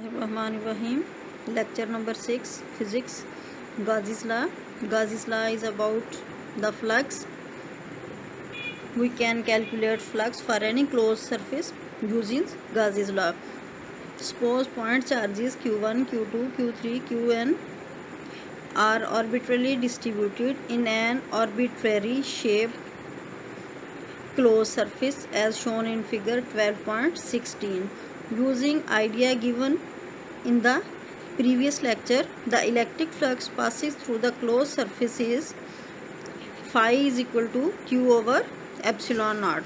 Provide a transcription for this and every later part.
Bismillahirrahmanirrahim. Lecture number 6, Physics. Gauss's law. Gauss's law is about the flux. We can calculate flux for any closed surface using Gauss's law. Suppose point charges Q1, Q2, Q3, Qn are arbitrarily distributed in an arbitrary shape closed surface as shown in figure 12.16. Using idea given in the previous lecture, the electric flux passes through the closed surface is phi is equal to Q over epsilon naught.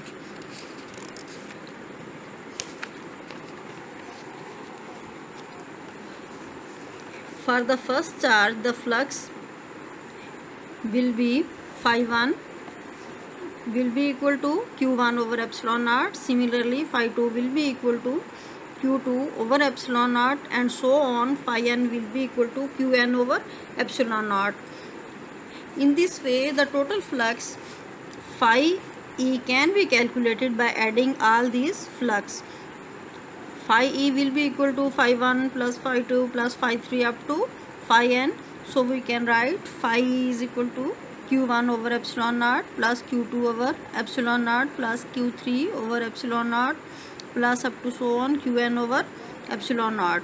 For the first charge, the flux will be phi 1 will be equal to Q1 over epsilon naught. Similarly, phi 2 will be equal to Q2 over epsilon naught, and so on. Phi n will be equal to Qn over epsilon naught. In this way, the total flux phi E can be calculated by adding all these flux. Phi E will be equal to phi 1 plus phi 2 plus phi 3 up to phi n. So we can write phi E is equal to Q1 over epsilon naught plus Q2 over epsilon naught plus Q3 over epsilon naught plus up to so on Qn over epsilon naught.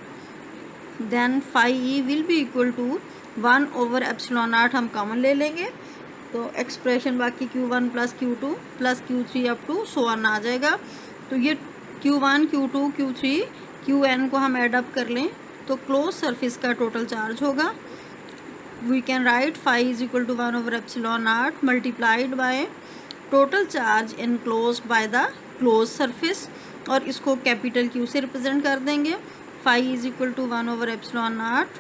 Then phi E will be equal to 1 over epsilon naught हम common ले लेंगे, तो expression बाकी Q1 plus Q2 plus Q3 up to so on आ जाएगा. तो ये Q1, Q2, Q3, Qn को हम एडअप कर लें तो क्लोज सरफेस का टोटल चार्ज होगा. We can write phi is equal to 1 over epsilon naught multiplied by total charge enclosed by the closed surface, और इसको कैपिटल Q से रिप्रेजेंट कर देंगे. phi is equal to 1 over epsilon naught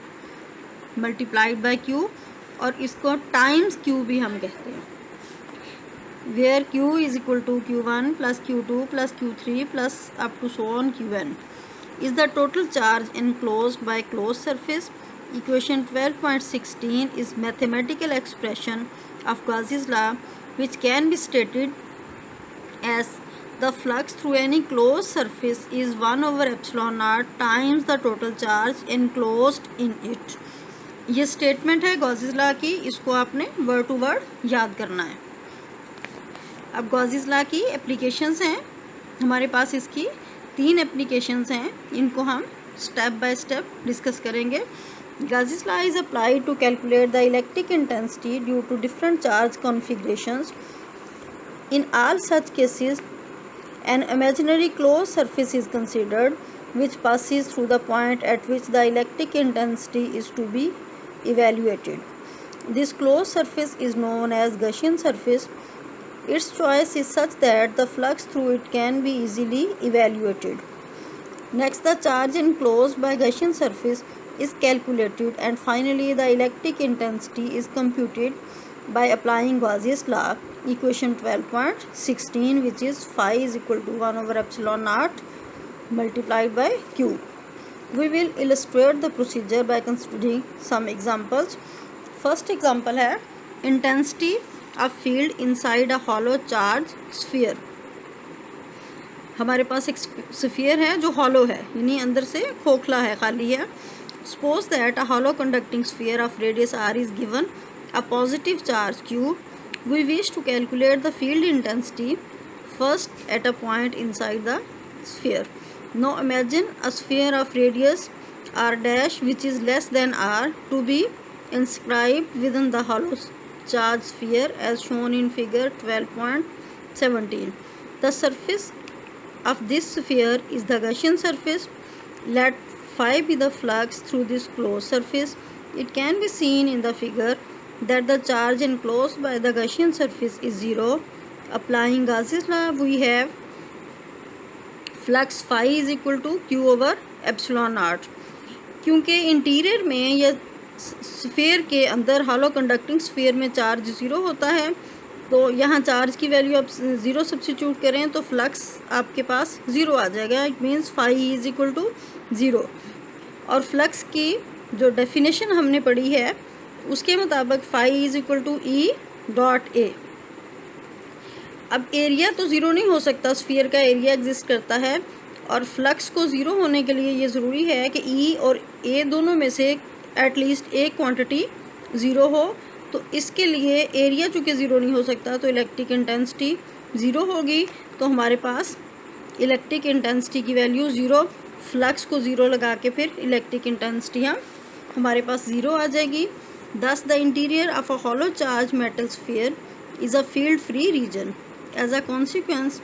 multiplied by Q, और इसको times Q भी हम कहते हैं, where Q is equal to Q1 plus Q2 plus Q3 plus up to so on Qn is the total charge enclosed by closed surface. Equation 12.16 is mathematical expression of Gauss's law, which can be stated as the flux through any closed surface is 1 over epsilon naught times the total charge enclosed in it. ये statement है Gauss's law की, इसको आपने word to word याद करना है. अब Gauss's law की एप्लीकेशंस हैं हमारे पास, इसकी 3 एप्लीकेशंस हैं, इनको हम स्टेप बाय स्टेप डिस्कस करेंगे. Gauss's law is applied to calculate the electric intensity due to different charge configurations. In all such cases, an imaginary closed surface is considered, which passes through the point at which the electric intensity is to be evaluated. This closed surface is known as Gaussian surface. Its choice is such that the flux through it can be easily evaluated. Next, the charge enclosed by Gaussian surface is calculated, and finally the electric intensity is computed by applying Gauss's law, equation 12.16, which is phi is equal to 1 over epsilon naught multiplied by Q. We will illustrate the procedure by considering some examples. First example है intensity of field inside a hollow charge sphere. हमारे पास एक sphere है जो hollow है, यानी अंदर से खोखला है, खाली है. Suppose that a hollow conducting sphere of radius r is given a positive charge q. We wish to calculate the field intensity first at a point inside the sphere. Now imagine a sphere of radius r dash which is less than r to be inscribed within the hollow charge sphere as shown in figure 12.17. The surface of this sphere is the Gaussian surface. Let phi be the flux through this closed surface. It can be seen in the figure that the charge enclosed by the Gaussian surface is 0. Applying Gauss's law, we have flux phi is equal to Q over epsilon naught. क्योंकि interior में या sphere के अंदर hollow conducting sphere में charge 0 होता है, तो यहाँ चार्ज की वैल्यू आप 0 सब्स्टिट्यूट करें तो फ्लक्स आपके पास 0 आ जाएगा. It means phi is equal to 0. और फ्लक्स की जो डेफिनेशन हमने पढ़ी है उसके मुताबिक phi is equal to E dot A. अब एरिया तो ज़ीरो नहीं हो सकता, स्फीयर का एरिया एग्जिस्ट करता है और फ्लक्स को ज़ीरो होने के लिए ये ज़रूरी है कि ई और ए दोनों में से एटलीस्ट एक क्वांटिटी ज़ीरो हो। तो इसके लिए एरिया चूँकि ज़ीरो नहीं हो सकता तो इलेक्ट्रिक इंटेंसिटी ज़ीरो होगी। तो हमारे पास इलेक्ट्रिक इंटेंसिटी की वैल्यू ज़ीरो, फ्लक्स को ज़ीरो लगा के फिर इलेक्ट्रिक इंटेंसिटी हमारे पास ज़ीरो आ जाएगी। Thus, the interior of a hollow charged metal sphere is a field-free region. As a consequence,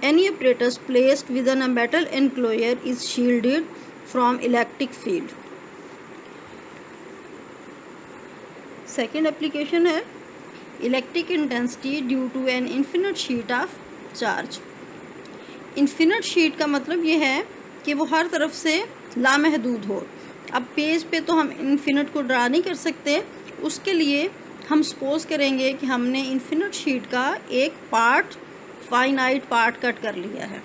any apparatus placed within a metal enclosure is shielded from electric field. Second application है electric intensity due to an infinite sheet of charge. Infinite sheet का मतलब ये है कि वो हर तरफ से लामहदूद हो। अब पेज पे तो हम इन्फिनिट को ड्रा नहीं कर सकते, उसके लिए हम सपोज करेंगे कि हमने इन्फिनिट शीट का एक पार्ट, फाइनाइट पार्ट कट कर लिया है।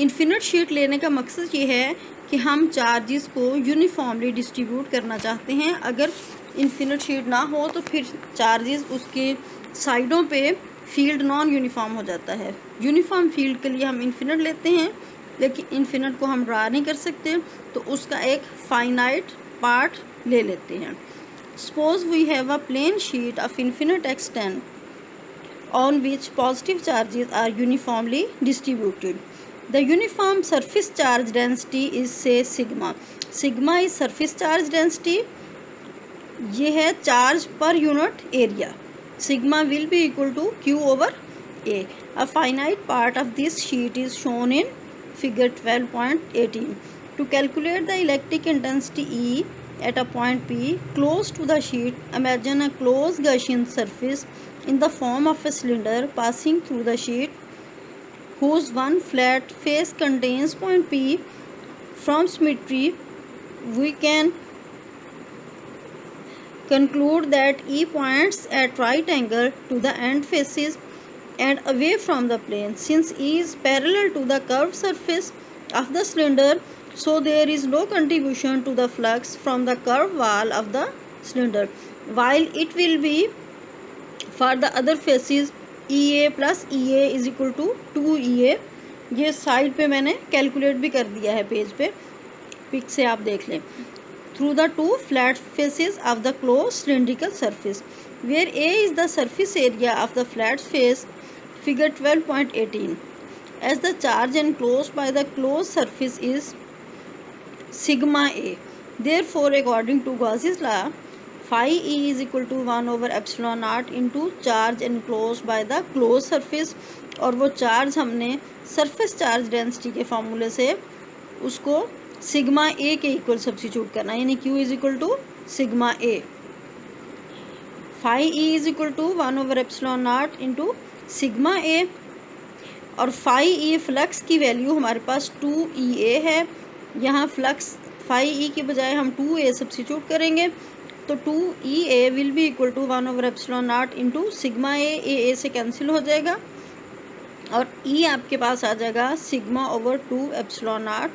इन्फिनिट शीट लेने का मकसद ये है कि हम चार्जेस को यूनिफॉर्मली डिस्ट्रीब्यूट करना चाहते हैं। अगर इन्फिनिट शीट ना हो तो फिर चार्जेस उसके साइडों पे फील्ड नॉन यूनिफॉर्म हो जाता है। यूनिफॉर्म फील्ड के लिए हम इन्फिनिट लेते हैं, लेकिन इन्फिनिट को हम ड्रा नहीं कर सकते तो उसका एक फाइनाइट पार्ट ले लेते हैं। Suppose we have a plane sheet of infinite extent on which positive charges are uniformly distributed. The uniform surface charge density is say sigma. Sigma is surface charge density, ये है charge पर unit area. Sigma will be equal to Q over A. A finite part of this sheet is shown in figure 12.18. To calculate the electric intensity E at a point P close to the sheet, imagine a closed Gaussian surface in the form of a cylinder passing through the sheet whose one flat face contains point P. From symmetry, we can conclude that E points at right angle to the end faces and away from the plane. Since E is parallel to the curved surface of the cylinder, so there is no contribution to the flux from the curved wall of the cylinder, while it will be for the other faces. EA plus EA is equal to 2EA. ये side पे मैंने calculate भी कर दिया है, page पे pick से आप देख लें। Through the two flat faces of the closed cylindrical surface, where A is the surface area of the flat face, figure 12.18. As the charge enclosed by the closed surface is sigma A, therefore according to Gauss's law, phi E is equal to 1 over epsilon naught into charge enclosed by the closed surface। और वो charge हमने surface charge density के फार्मूले से उसको sigma ए के equal substitute करना, यानी Q is equal to sigma A. Phi E is equal to 1 over epsilon naught into sigma A, और फाई ई फ्लक्स की वैल्यू हमारे पास 2EA है। यहाँ फ्लक्स फाई ई की बजाय हम 2A सब्स्टिट्यूट करेंगे तो 2EA will be equal to 1 over epsilon naught into sigma A से कैंसिल हो जाएगा और E आपके पास आ जाएगा सिग्मा ओवर 2 एप्सिलॉन नॉट।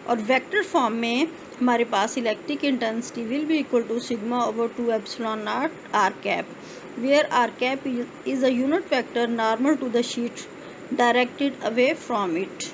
और वेक्टर फॉर्म में हमारे पास electric intensity will be equal to sigma over 2 epsilon naught r cap, where r cap is a unit vector normal to the sheet directed away from it.